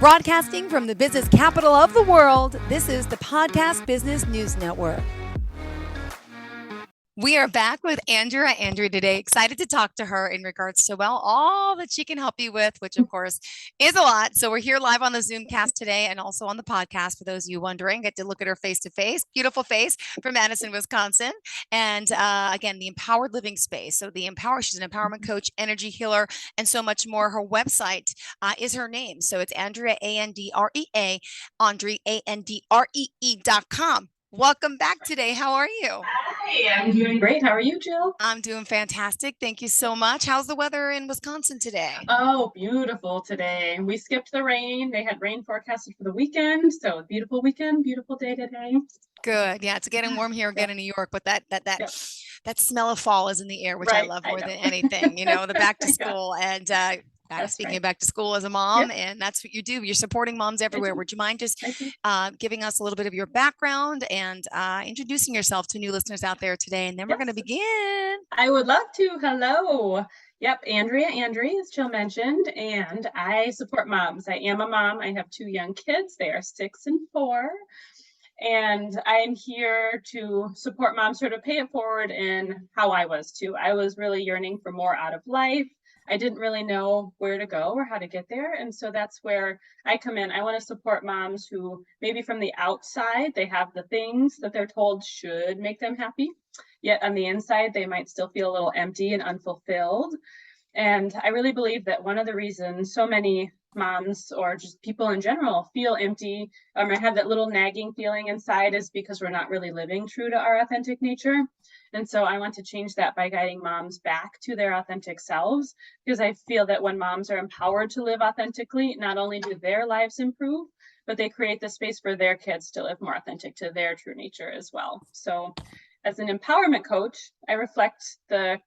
Broadcasting from the business capital of the world, this is the Podcast Business News Network. We are back with Andrea today. Excited to talk to her in regards to, well, all that she can help you with, which of course is a lot. So we're here live on the Zoomcast today and also on the podcast for those of you wondering. Get to look at her face to face, beautiful face from Madison, Wisconsin. And again, the Empowered Living Space. So she's an empowerment coach, energy healer, and so much more. Her website is her name. So it's Andrea, Andrea, Andree, Andree.com. Welcome back today. How are you? Hi, I'm doing great. How are you, Jill? I'm doing fantastic. Thank you so much. How's the weather in Wisconsin today? Oh, beautiful today. We skipped the rain. They had rain forecasted for the weekend. So beautiful weekend, beautiful day today. Good. Yeah, it's getting warm here again in New York, but that smell of fall is in the air, which I love more than anything. The back to school and speaking of back to school as a mom, and that's what you do. You're supporting moms everywhere. Would you mind just giving us a little bit of your background and introducing yourself to new listeners out there today? And then we're going to begin. I would love to. Hello. Yep, Andree, as Jill mentioned, and I support moms. I am a mom. I have two young kids. They are 6 and 4. And I'm here to support moms, sort of pay it forward in how I was too. I was really yearning for more out of life. I didn't really know where to go or how to get there. And so that's where I come in. I want to support moms who maybe from the outside, they have the things that they're told should make them happy. Yet on the inside, they might still feel a little empty and unfulfilled. And I really believe that one of the reasons so many moms or just people in general feel empty or have that little nagging feeling inside is because we're not really living true to our authentic nature. And so I want to change that by guiding moms back to their authentic selves, because I feel that when moms are empowered to live authentically, not only do their lives improve, but they create the space for their kids to live more authentic to their true nature as well. So as an empowerment coach, I reflect to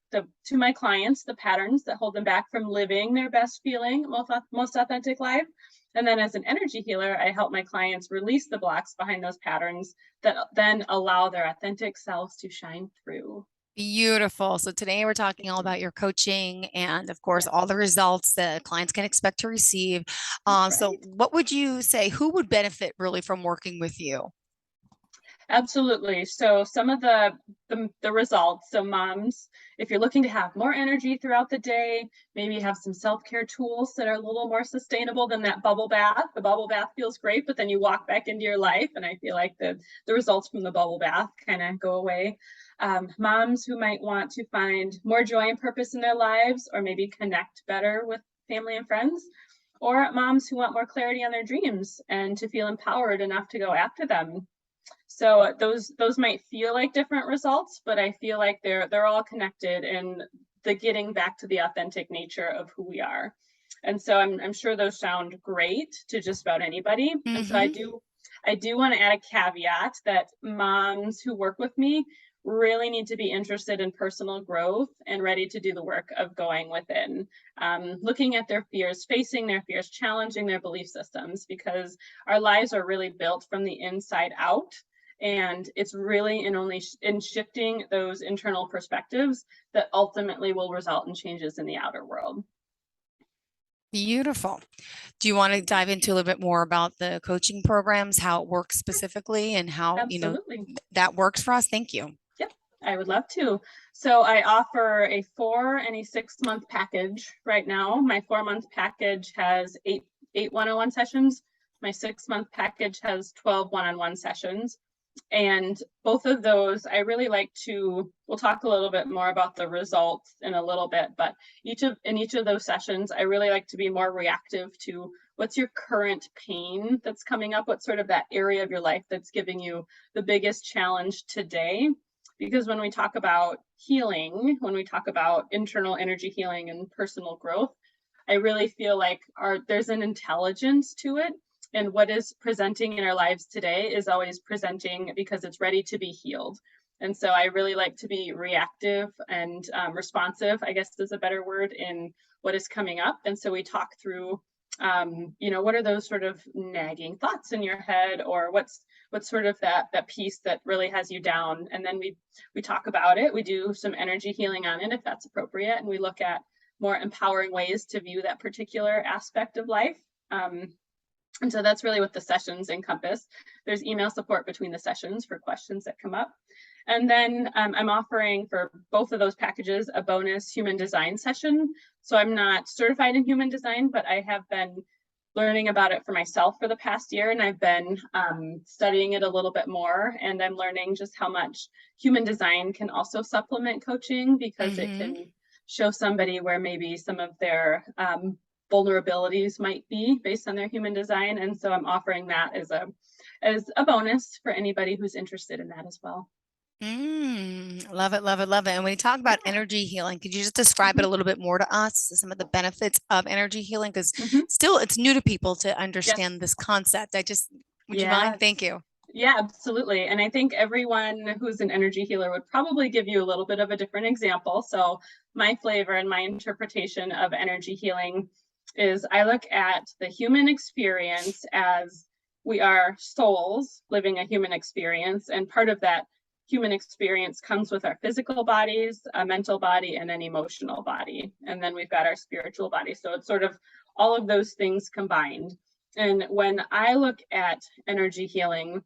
my clients the patterns that hold them back from living their best feeling, most authentic life. And then as an energy healer, I help my clients release the blocks behind those patterns that then allow their authentic selves to shine through. Beautiful. So today we're talking all about your coaching and of course, all the results that clients can expect to receive. So what would you say, who would benefit really from working with you? Absolutely. So some of the results, so moms, if you're looking to have more energy throughout the day, maybe have some self-care tools that are a little more sustainable than that bubble bath. The bubble bath feels great, but then you walk back into your life and I feel like the results from the bubble bath kind of go away. Moms who might want to find more joy and purpose in their lives, or maybe connect better with family and friends, or moms who want more clarity on their dreams and to feel empowered enough to go after them. So those might feel like different results, but I feel like they're all connected in the getting back to the authentic nature of who we are. And so I'm sure those sound great to just about anybody. Mm-hmm. And so I do want to add a caveat that moms who work with me really need to be interested in personal growth and ready to do the work of going within, looking at their fears, facing their fears, challenging their belief systems, because our lives are really built from the inside out. And it's really in shifting those internal perspectives that ultimately will result in changes in the outer world. Beautiful. Do you want to dive into a little bit more about the coaching programs, how it works specifically and how, that works for us? Thank you. Yep, I would love to. So I offer a 4 and a 6-month package right now. My 4-month package has eight one-on-one sessions. My 6-month package has 12 one-on-one sessions. And both of those, I really like we'll talk a little bit more about the results in a little bit, but in each of those sessions, I really like to be more reactive to what's your current pain that's coming up, what's sort of that area of your life that's giving you the biggest challenge today. Because when we talk about healing, when we talk about internal energy healing and personal growth, I really feel like there's an intelligence to it. And what is presenting in our lives today is always presenting because it's ready to be healed. And so I really like to be reactive and responsive, I guess is a better word, in what is coming up. And so we talk through, what are those sort of nagging thoughts in your head, or what's sort of that piece that really has you down. And then we talk about it. We do some energy healing on it if that's appropriate. And we look at more empowering ways to view that particular aspect of life. And so that's really what the sessions encompass. There's email support between the sessions for questions that come up. And then I'm offering for both of those packages a bonus human design session. So I'm not certified in human design, but I have been learning about it for myself for the past year. And I've been studying it a little bit more. And I'm learning just how much human design can also supplement coaching, because it Mm-hmm. can show somebody where maybe some of their vulnerabilities might be based on their human design. And so I'm offering that as a bonus for anybody who's interested in that as well. Love it, love it, love it. And when you talk about Yeah. energy healing, could you just describe it a Mhm. little bit more to us, some of the benefits of energy healing? Because Mhm. still, it's new to people to Yes. understand this concept. Would you mind? Yes. Thank you. Yeah, absolutely. And I think everyone who's an energy healer would probably give you a little bit of a different example. So my flavor and my interpretation of energy healing is I look at the human experience as we are souls living a human experience. And part of that human experience comes with our physical bodies, a mental body, and an emotional body. And then we've got our spiritual body. So it's sort of all of those things combined. And when I look at energy healing,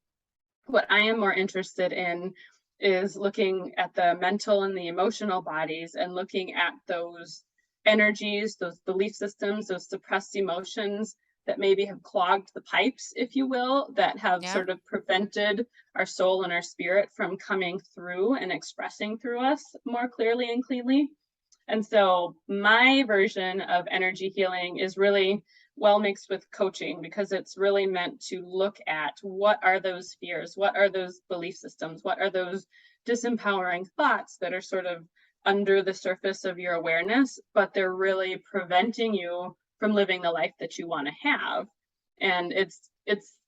what I am more interested in is looking at the mental and the emotional bodies and looking at those energies, those belief systems, those suppressed emotions that maybe have clogged the pipes, if you will, that have Yeah. sort of prevented our soul and our spirit from coming through and expressing through us more clearly and cleanly. And so my version of energy healing is really well mixed with coaching, because it's really meant to look at what are those fears, what are those belief systems, what are those disempowering thoughts that are sort of under the surface of your awareness, but they're really preventing you from living the life that you want to have. And it's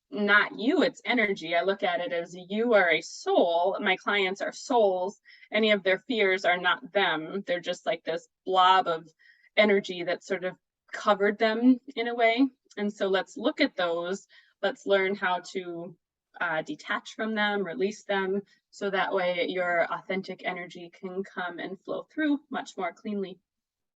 not you, it's energy. I look at it as you are a soul. My clients are souls. Any of their fears are not them. They're just like this blob of energy that sort of covered them in a way. And so let's look at those. Let's learn how to detach from them, release them, so that way your authentic energy can come and flow through much more cleanly.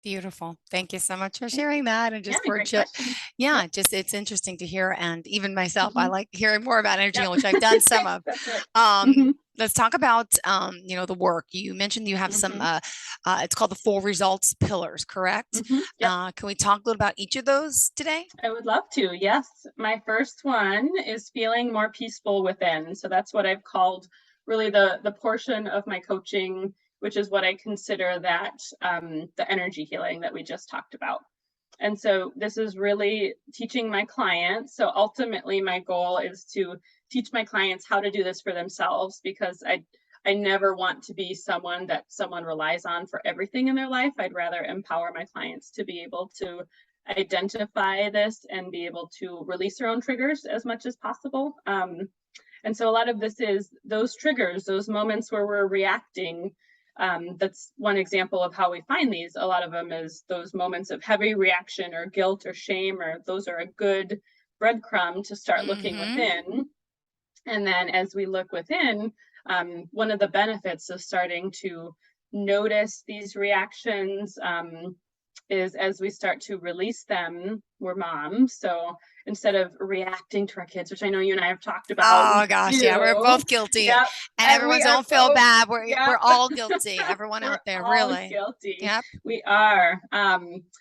Beautiful. Thank you so much for Yeah, sharing that. And yeah, just for great question. yeah, Yep. just it's interesting to hear. And even myself, I Hmm. like hearing more about energy, Yep. which I've done some of. That's right. Um, Hmm. let's talk about the work. You mentioned you have some Hmm. it's called the 4 results pillars, correct? Hmm. Yep. Can we talk a little about each of those today? I would love to. Yes. My first one is feeling more peaceful within. So that's what I've called really the portion of my coaching, which is what I consider that the energy healing that we just talked about. And so this is really teaching my clients. So ultimately, my goal is to teach my clients how to do this for themselves, because I never want to be someone that someone relies on for everything in their life. I'd rather empower my clients to be able to identify this and be able to release their own triggers as much as possible. And so a lot of this is those triggers, those moments where we're reacting. That's one example of how we find these. A lot of them is those moments of heavy reaction or guilt or shame, or those are a good breadcrumb to start looking Mm-hmm. within. And then as we look within, one of the benefits of starting to notice these reactions is as we start to release them, we're moms. So instead of reacting to our kids, which I know you and I have talked about, Oh we gosh, yeah, we're do. both guilty. Yep. And And we everyone's are don't feel both, bad. We're yep. all guilty. Everyone We're out there, all really. guilty. Yep. We are.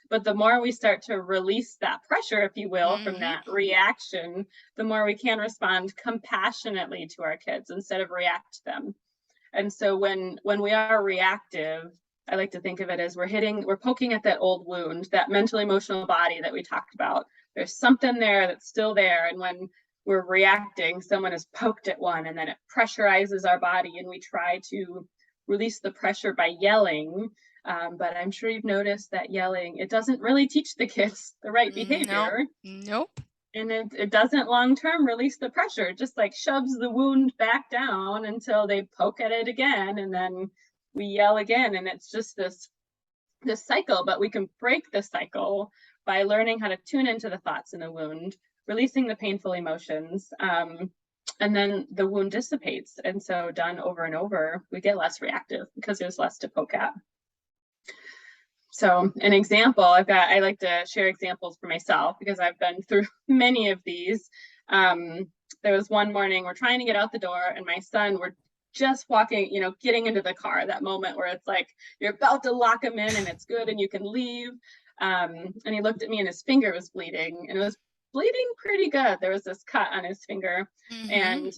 But the more we start to release that pressure, if you will, from Mm-hmm. that reaction, the more we can respond compassionately to our kids instead of react to them. And so when we are reactive, I like to think of it as we're poking at that old wound, that mental emotional body that we talked about. There's something there that's still there. And when we're reacting, someone has poked at one, and then it pressurizes our body, and we try to release the pressure by yelling. But I'm sure you've noticed that yelling, it doesn't really teach the kids the right Nope. behavior, Nope. and it doesn't long term release the pressure. It just like shoves the wound back down until they poke at it again, and then we yell again, and it's just this cycle. But we can break the cycle by learning how to tune into the thoughts in the wound, releasing the painful emotions, and then the wound dissipates. And so done over and over, we get less reactive because there's less to poke at. So an example, I like to share examples for myself because I've been through many of these. There was one morning we're trying to get out the door and my son, we're just walking, getting into the car, that moment where it's like you're about to lock him in and it's good and you can leave. And he looked at me and his finger was bleeding and it was bleeding pretty good. There was this cut on his finger. And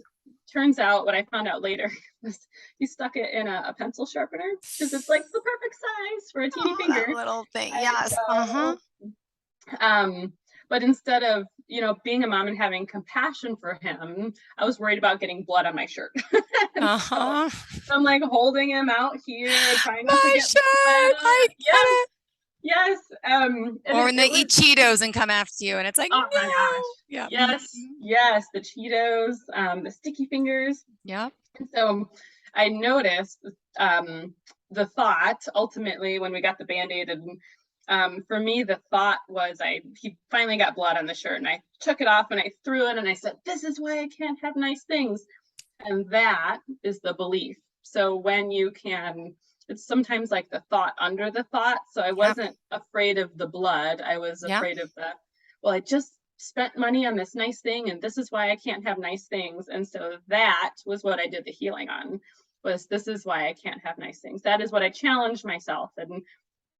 turns out what I found out later was he stuck it in a pencil sharpener because it's like the perfect size for a teeny finger. That little thing. And Yes. but instead of, being a mom and having compassion for him, I was worried about getting blood on my shirt. So I'm like holding him out here, trying not to get blood. I get it. Yes. Or when they eat Cheetos and come after you, and it's like, oh no. my gosh. Yeah. Yes, the Cheetos, the sticky fingers. Yeah. And so I noticed the thought ultimately when we got the Band-Aid, and for me the thought was he finally got blood on the shirt and I took it off and I threw it and I said, this is why I can't have nice things. And that is the belief. So when you can, it's sometimes like the thought under the thought. So I wasn't afraid of the blood. I was afraid of I just spent money on this nice thing and this is why I can't have nice things. And so that was what I did the healing on, was this is why I can't have nice things. That is what I challenged myself. And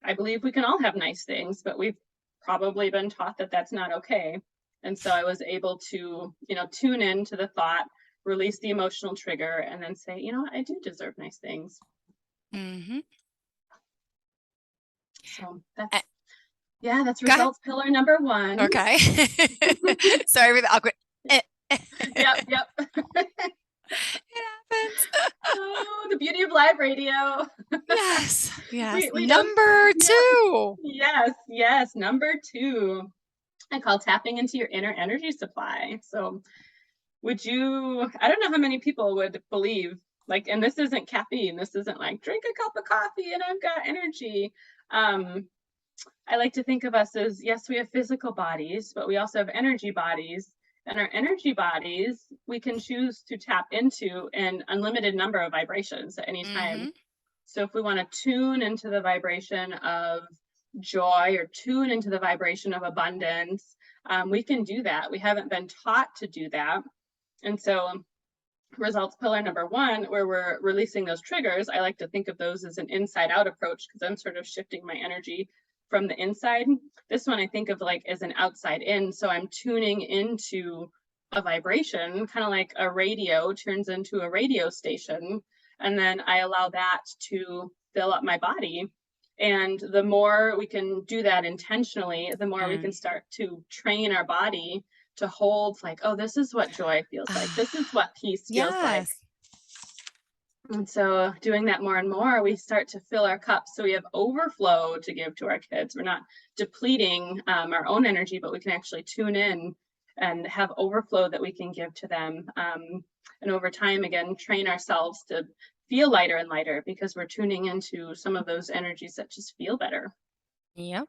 I believe we can all have nice things, but we've probably been taught that that's not okay. And so I was able to, tune into the thought, release the emotional trigger, and then say, I do deserve nice things. So that's results pillar number 1. Okay. Sorry for the awkward. Yep. It happens. Oh, the beauty of live radio. Yes. Number 2. Yes. Number 2. I call tapping into your inner energy supply. So I don't know how many people would believe, and this isn't caffeine. This isn't like drink a cup of coffee and I've got energy. I like to think of us as, yes, we have physical bodies, but we also have energy bodies. And our energy bodies, we can choose to tap into an unlimited number of vibrations at any time. So if we want to tune into the vibration of joy or tune into the vibration of abundance, we can do that. We haven't been taught to do that. And so results pillar number 1, where we're releasing those triggers, I like to think of those as an inside out approach because I'm sort of shifting my energy from the inside. This one I think of as an outside in. So I'm tuning into a vibration, kind of like a radio turns into a radio station. And then I allow that to fill up my body. And the more we can do that intentionally, the more we can start to train our body to hold this is what joy feels like. This is what peace feels like. And so doing that more and more, we start to fill our cups. So we have overflow to give to our kids. We're not depleting our own energy, but we can actually tune in and have overflow that we can give to them. And over time, again, train ourselves to feel lighter and lighter because we're tuning into some of those energies that just feel better. Yep.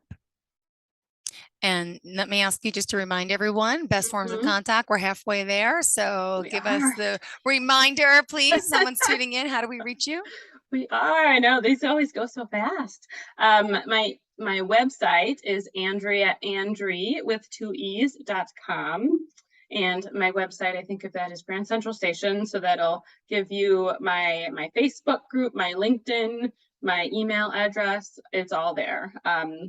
And let me ask you just to remind everyone, best forms of contact, we're halfway there. So give us the reminder, please. Someone's tuning in. How do we reach you? We are. I know these always go so fast. My website is Andrea with 2es.com. And my website, I think of that as Grand Central Station. So that'll give you my Facebook group, my LinkedIn, my email address. It's all there.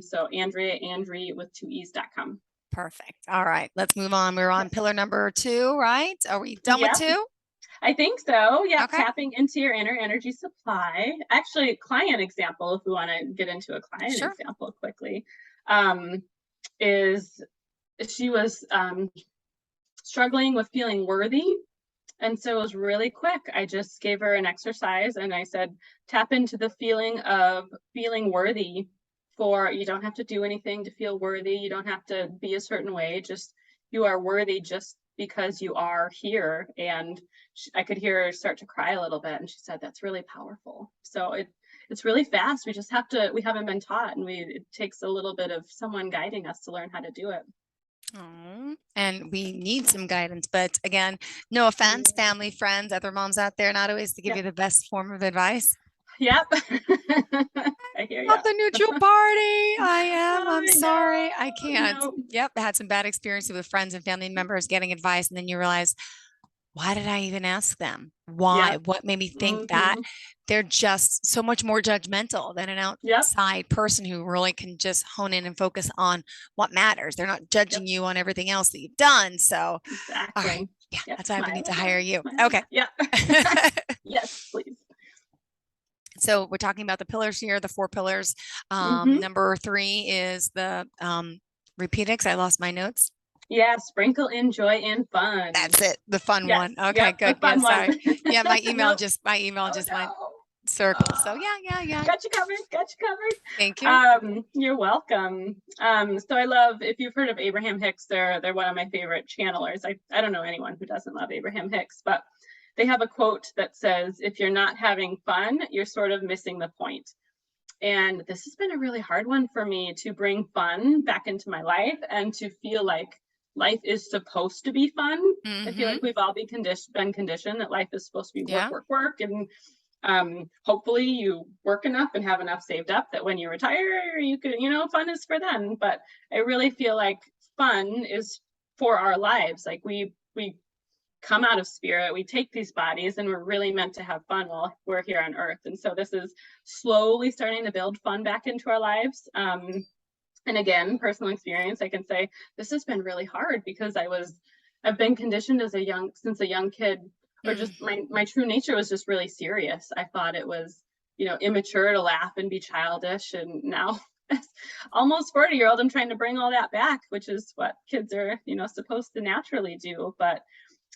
So Andree with 2es.com. Perfect. All right, let's move on. We're on pillar number 2, right? Are we done with 2? I think so. Yeah. Okay. Tapping into your inner energy supply. Actually, client example, if we want to get into a client example quickly, is she was struggling with feeling worthy. And so it was really quick. I just gave her an exercise and I said, tap into the feeling of feeling worthy. You don't have to do anything to feel worthy. You don't have to be a certain way. Just you are worthy just because you are here. And I could hear her start to cry a little bit. And she said, that's really powerful. So it's really fast. We haven't been taught, and it takes a little bit of someone guiding us to learn how to do it. Oh, and we need some guidance, but again, no offense, family, friends, other moms out there, not always to give you the best form of advice. Yep. I hear you. Not the neutral party. I am. I'm I sorry. I know. can't. No. Yep. I had some bad experiences with friends and family members getting advice. And then you realize, why did I even ask them? Why? Yep. What made me think that? Hmm. They're just so much more judgmental than an Yep. outside person who really can just hone in and focus on what matters. They're not Yep. judging you on everything else that you've done. So, all right. Exactly. Yeah, Yep. that's why we need Smile to hire ahead. you. Smile Okay. ahead. Yep. Yes, please. So we're talking about the pillars here, the 4 pillars. Hmm. Number 3 is the repeat it 'cause I lost my notes. Yeah, sprinkle in joy and fun. That's it, the fun Yes. one. Okay, Yep. The good. Yeah, fun one. sorry. Yeah, Nope. my email Oh just went no. circle. So Oh, yeah. got you covered. Got you Thank you. covered. You're welcome. So I love, if you've heard of Abraham Hicks, they're one of my favorite channelers. I don't know anyone who doesn't love Abraham Hicks, but they have a quote that says, "If you're not having fun, you're sort of missing the point." And this has been a really hard one for me to bring fun back into my life and to feel like life is supposed to be fun. I feel Mm-hmm. like we've all been conditioned that life is supposed to be work, Yeah. work, work. And hopefully you work enough and have enough saved up that when you retire, you could, fun is for then. But I really feel like fun is for our lives. Like we come out of spirit, we take these bodies, and we're really meant to have fun while we're here on earth. And so this is slowly starting to build fun back into our lives. And again, personal experience, I can say this has been really hard because I've been conditioned since a young kid, or just Mm-hmm. my true nature was just really serious. I thought it was, immature to laugh and be childish. And now as almost 40-year-old, I'm trying to bring all that back, which is what kids are, supposed to naturally do. But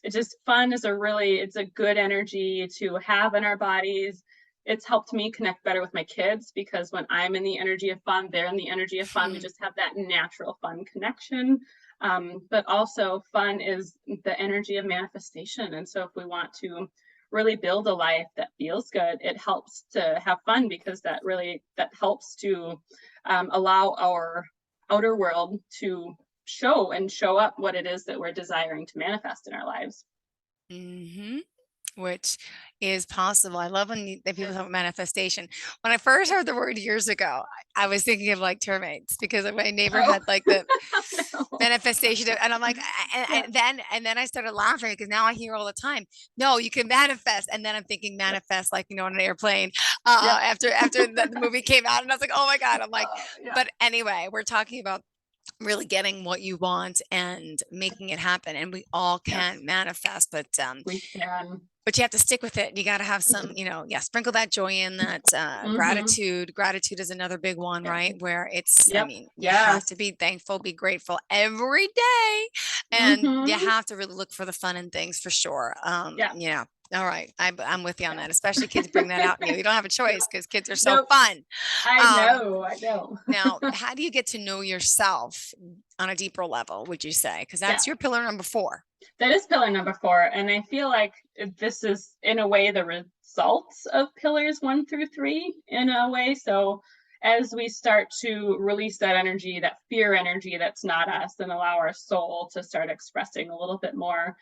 it's just fun is it's a good energy to have in our bodies. It's helped me connect better with my kids because when I'm in the energy of fun, they're in the energy of fun. We just have that natural fun connection. But also, fun is the energy of manifestation. And so, if we want to really build a life that feels good, it helps to have fun because that helps to allow our outer world to show up what it is that we're desiring to manifest in our lives. Mm-hmm. Which is possible. I love when people talk about manifestation. When I first heard the word years ago, I was thinking of like termites because my neighbor Oh, had like the no. manifestation and I'm like, Yeah. and then I started laughing because now I hear all the time, no, you can manifest. And then I'm thinking Yep. manifest like, on an airplane, Yep. after the movie came out. And I was like, oh my God. I'm like, Yeah. but anyway, we're talking about really getting what you want and making it happen. And we all Yes, can manifest, we can. but you have to stick with it. You got to have some, yeah, sprinkle that joy in, that Mm-hmm. gratitude. Gratitude is another big one, Yeah. right? Where I Yep. mean, you have to Yes. be thankful, be grateful every day. And you Mm-hmm. have to really look for the fun in things for sure. Yeah. Yeah. All right. I'm with you on Yeah. that, especially kids bring that out in you. You don't have a choice Yep. because kids are so Nope. fun. I Um, know. I know. Now, how do you get to know yourself on a deeper level, would you say? Because Yeah. that's your pillar number 4. That is pillar number 4. And I feel like this is, in a way, the results of pillars 1 through 3, in a way. So, as we start to release that energy, that fear energy that's not us, and allow our soul to start expressing a little bit more,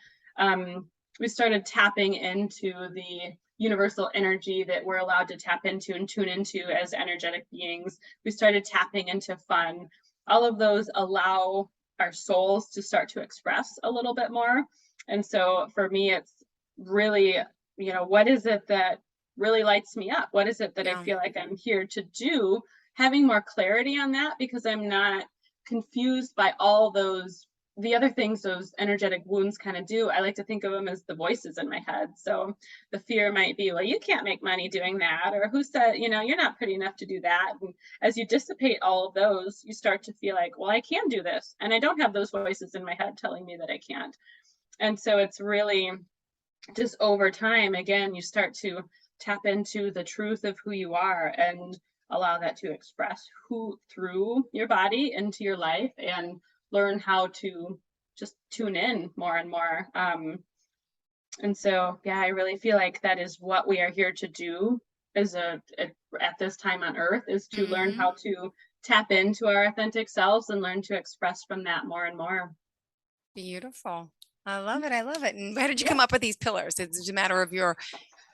we started tapping into the universal energy that we're allowed to tap into and tune into as energetic beings. We started tapping into fun. All of those allow our souls to start to express a little bit more. And so for me, it's really, what is it that really lights me up? What is it that I Yeah. feel like I'm here to do? Having more clarity on that because I'm not confused by all the other things those energetic wounds kind of do. I like to think of them as the voices in my head. So the fear might be, well, you can't make money doing that, or who said, you're not pretty enough to do that. And as you dissipate all of those, you start to feel like, well, I can do this. And I don't have those voices in my head telling me that I can't. And so it's really just over time, again, you start to tap into the truth of who you are and allow that to express who through your body into your life, and learn how to just tune in more and more. And so, yeah, I really feel like that is what we are here to do at this time on earth, is to learn Mm-hmm. how to tap into our authentic selves and learn to express from that more and more. Beautiful. I love it. I love it. And how did you Yeah. come up with these pillars? Is it a matter of your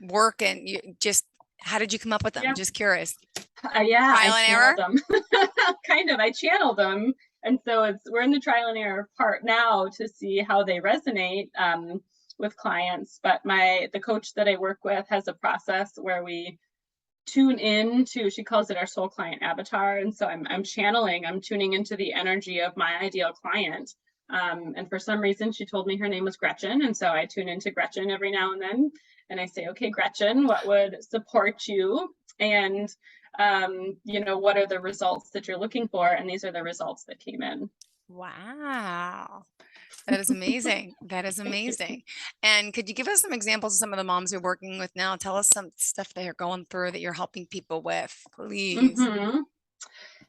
work and you just How did you come up with them? Yeah. Just curious. Yeah, I Trial and error? channeled them. Kind of, I channeled them. And so we're in the trial and error part now to see how they resonate with clients. But the coach that I work with has a process where we tune in to, she calls it our soul client avatar. And so I'm tuning into the energy of my ideal client. And for some reason, she told me her name was Gretchen. And so I tune into Gretchen every now and then. And I say, okay, Gretchen, what would support you? And, what are the results that you're looking for? And these are the results that came in. Wow. That is amazing. That is amazing. And could you give us some examples of some of the moms you're working with now? Tell us some stuff they are going through that you're helping people with, please. Mm-hmm.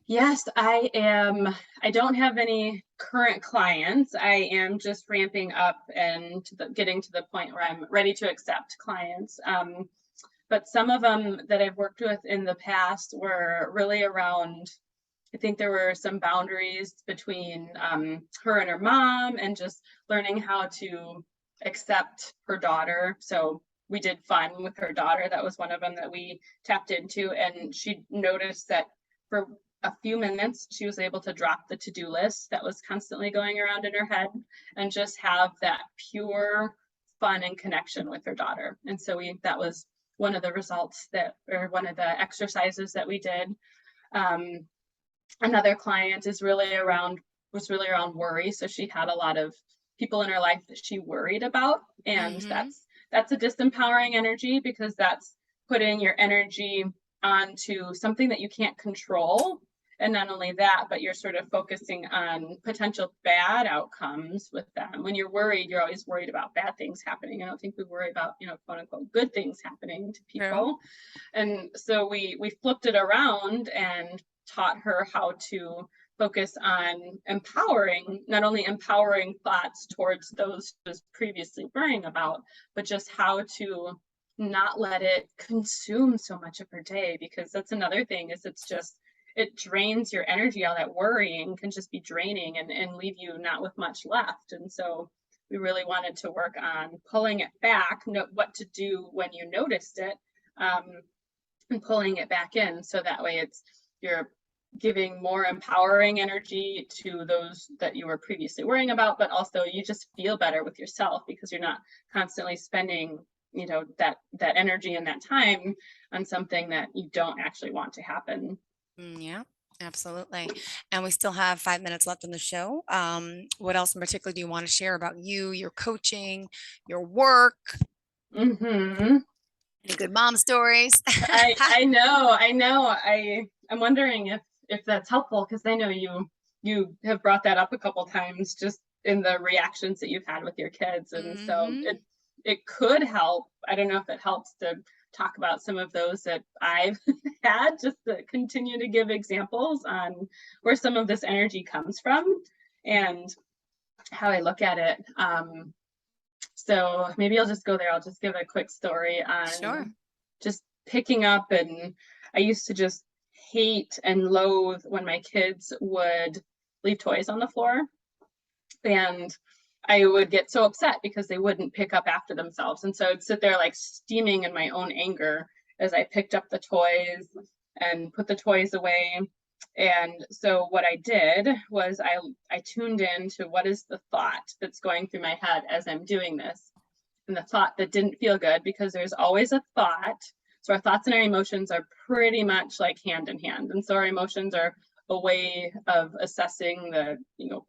Yes, I am. I don't have any current clients. I am just ramping up and getting to the point where I'm ready to accept clients. But some of them that I've worked with in the past were really around, I think there were some boundaries between her and her mom, and just learning how to accept her daughter. So we did fun with her daughter. That was one of them that we tapped into. And she noticed that for a few minutes, she was able to drop the to-do list that was constantly going around in her head and just have that pure fun and connection with her daughter. And so that was one of the results or one of the exercises that we did. Another client was really around worry. So she had a lot of people in her life that she worried about. And that's a disempowering energy, because that's putting your energy onto something that you can't control. And not only that, but you're sort of focusing on potential bad outcomes with them. When you're worried, you're always worried about bad things happening. I don't think we worry about, quote unquote, good things happening to people. True. And so we flipped it around and taught her how to focus on not only empowering thoughts towards those she was previously worrying about, but just how to not let it consume so much of her day. Because that's another thing, is it drains your energy. All that worrying can just be draining and leave you not with much left. And so we really wanted to work on pulling it back, what to do when you noticed it, and pulling it back in. So that way you're giving more empowering energy to those that you were previously worrying about, but also you just feel better with yourself, because you're not constantly spending that energy and that time on something that you don't actually want to happen. Yeah, absolutely. And we still have 5 minutes left in the show. What else in particular do you want to share about you, your coaching, your work? Any good mom stories? I know. I'm wondering if that's helpful, because I know you have brought that up a couple times just in the reactions that you've had with your kids. And so it could help. I don't know if it helps to talk about some of those that I've had, just to continue to give examples on where some of this energy comes from and how I look at it. So maybe I'll just go there. I'll just give a quick story on just picking up. And I used to just hate and loathe when my kids would leave toys on the floor. And I would get so upset because they wouldn't pick up after themselves. And so I'd sit there like steaming in my own anger as I picked up the toys and put the toys away. And so what I did was I tuned in to what is the thought that's going through my head as I'm doing this. And the thought that didn't feel good, because there's always a thought. So our thoughts and our emotions are pretty much like hand in hand. And so our emotions are a way of assessing the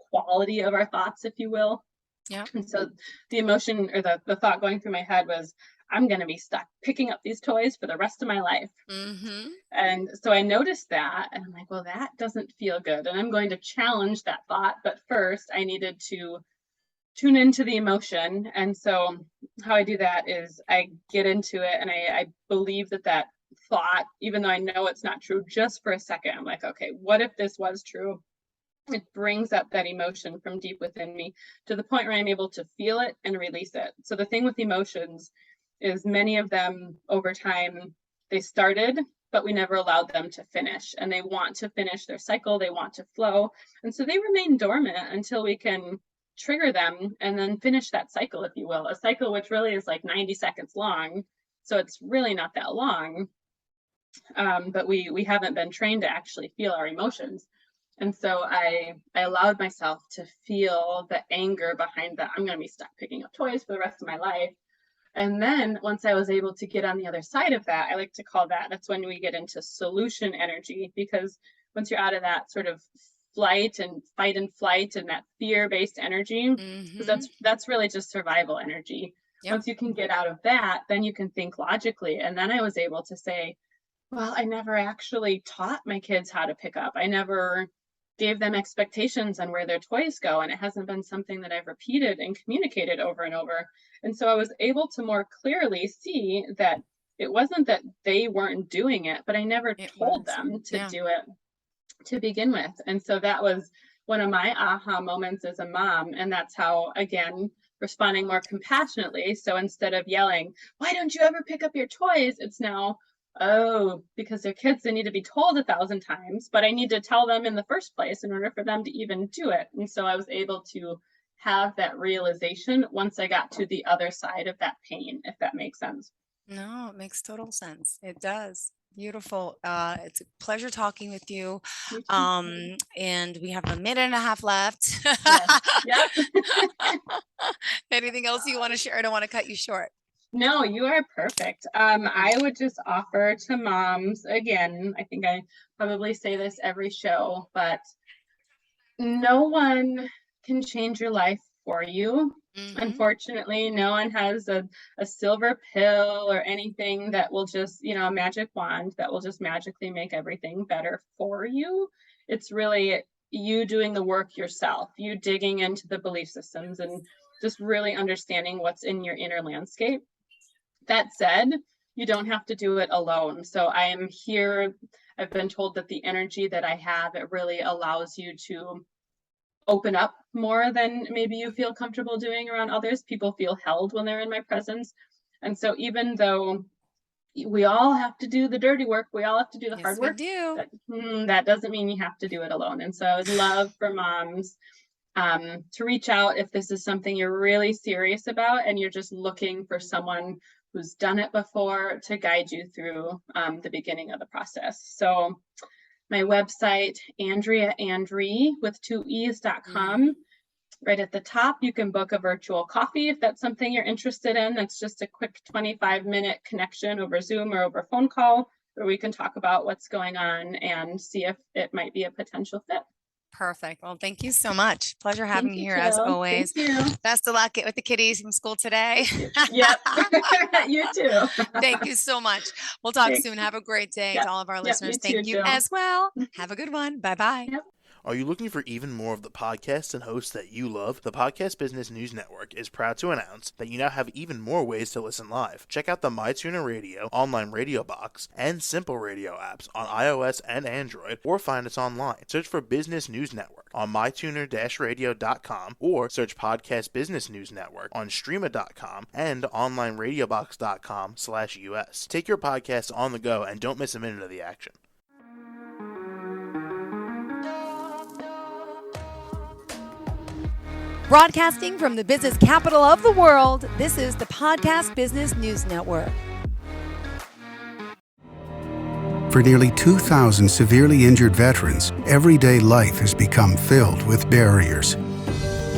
quality of our thoughts, if you will. Yeah. And so the emotion, or the thought going through my head was, I'm going to be stuck picking up these toys for the rest of my life. And so I noticed that, and I'm like, well, that doesn't feel good. And I'm going to challenge that thought. But first, I needed to tune into the emotion. And so how I do that is I get into it, and I believe that thought, even though I know it's not true, just for a second, I'm like, okay, what if this was true? It brings up that emotion from deep within me to the point where I'm able to feel it and release it. So the thing with emotions is, many of them over time, they started, but we never allowed them to finish. And they want to finish their cycle. They want to flow. And so they remain dormant until we can trigger them and then finish that cycle, if you will. A cycle which really is like 90 seconds long. So it's really not that long. But we haven't been trained to actually feel our emotions. And so I allowed myself to feel the anger behind that. I'm going to be stuck picking up toys for the rest of my life. And then once I was able to get on the other side of that, I like to call that's when we get into solution energy, because once you're out of that sort of flight and fight and flight and that fear-based energy, because that's really just survival energy. Yep. Once you can get out of that, then you can think logically. And then I was able to say, well, I never actually taught my kids how to pick up. I never gave them expectations on where their toys go. And it hasn't been something that I've repeated and communicated over and over. And so I was able to more clearly see that it wasn't that they weren't doing it, but I never told them to do it to begin with. And so that was one of my aha moments as a mom. And that's how, again, responding more compassionately. So instead of yelling, why don't you ever pick up your toys? It's now, oh, because they're kids, they need to be told 1,000 times, but I need to tell them in the first place in order for them to even do it. And so I was able to have that realization once I got to the other side of that pain, if that makes sense. No, it makes total sense. It does. Beautiful. It's a pleasure talking with you. And we have 1.5 minutes left. Yes. Anything else you want to share? I don't want to cut you short. No, you are perfect. I would just offer to moms, again, I think I probably say this every show, but no one can change your life for you. Unfortunately, no one has a silver pill or anything that will just, a magic wand that will just magically make everything better for you. It's really you doing the work yourself, you digging into the belief systems and just really understanding what's in your inner landscape. That said, you don't have to do it alone. So I am here. I've been told that the energy that I have, it really allows you to open up more than maybe you feel comfortable doing around others. People feel held when they're in my presence. And so even though we all have to do the dirty work, we all have to do the hard work, that doesn't mean you have to do it alone. And so I would love for moms to reach out if this is something you're really serious about and you're just looking for someone who's done it before to guide you through the beginning of the process. So my website, Andrea with 2es.com. Right at the top, you can book a virtual coffee if that's something you're interested in. That's just a quick 25-minute connection over Zoom or over phone call where we can talk about what's going on and see if it might be a potential fit. Perfect. Well, thank you so much. Pleasure having you here as always. Best of luck with the kiddies from school today. Yep. You too. Thank you so much. We'll talk soon. Have a great day to all of our listeners. Thank you as well. Have a good one. Bye-bye. Yep. Are you looking for even more of the podcasts and hosts that you love? The Podcast Business News Network is proud to announce that you now have even more ways to listen live. Check out the MyTuner Radio, online radio box, and Simple Radio apps on iOS and Android, or find us online. Search for Business News Network on mytuner-radio.com or search Podcast Business News Network on streama.com and onlineradiobox.com/US. Take your podcast on the go and don't miss a minute of the action. Broadcasting from the business capital of the world, this is the Podcast Business News Network. For nearly 2,000 severely injured veterans, everyday life has become filled with barriers.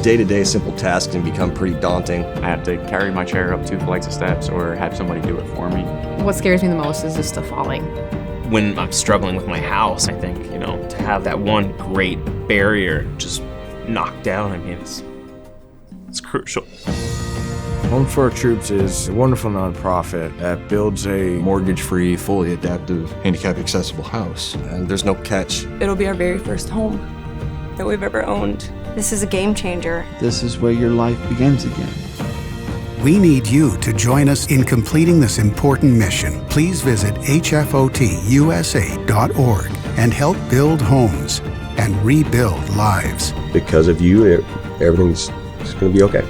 Day-to-day simple tasks can become pretty daunting. I have to carry my chair up 2 flights of steps or have somebody do it for me. What scares me the most is just the falling. When I'm struggling with my house, I think, to have that one great barrier just knocked down, it's crucial. Home for Our Troops is a wonderful nonprofit that builds a mortgage-free, fully adaptive, handicap-accessible house. And there's no catch. It'll be our very first home that we've ever owned. This is a game changer. This is where your life begins again. We need you to join us in completing this important mission. Please visit hfotusa.org and help build homes and rebuild lives. Because of you, everything's going to be okay.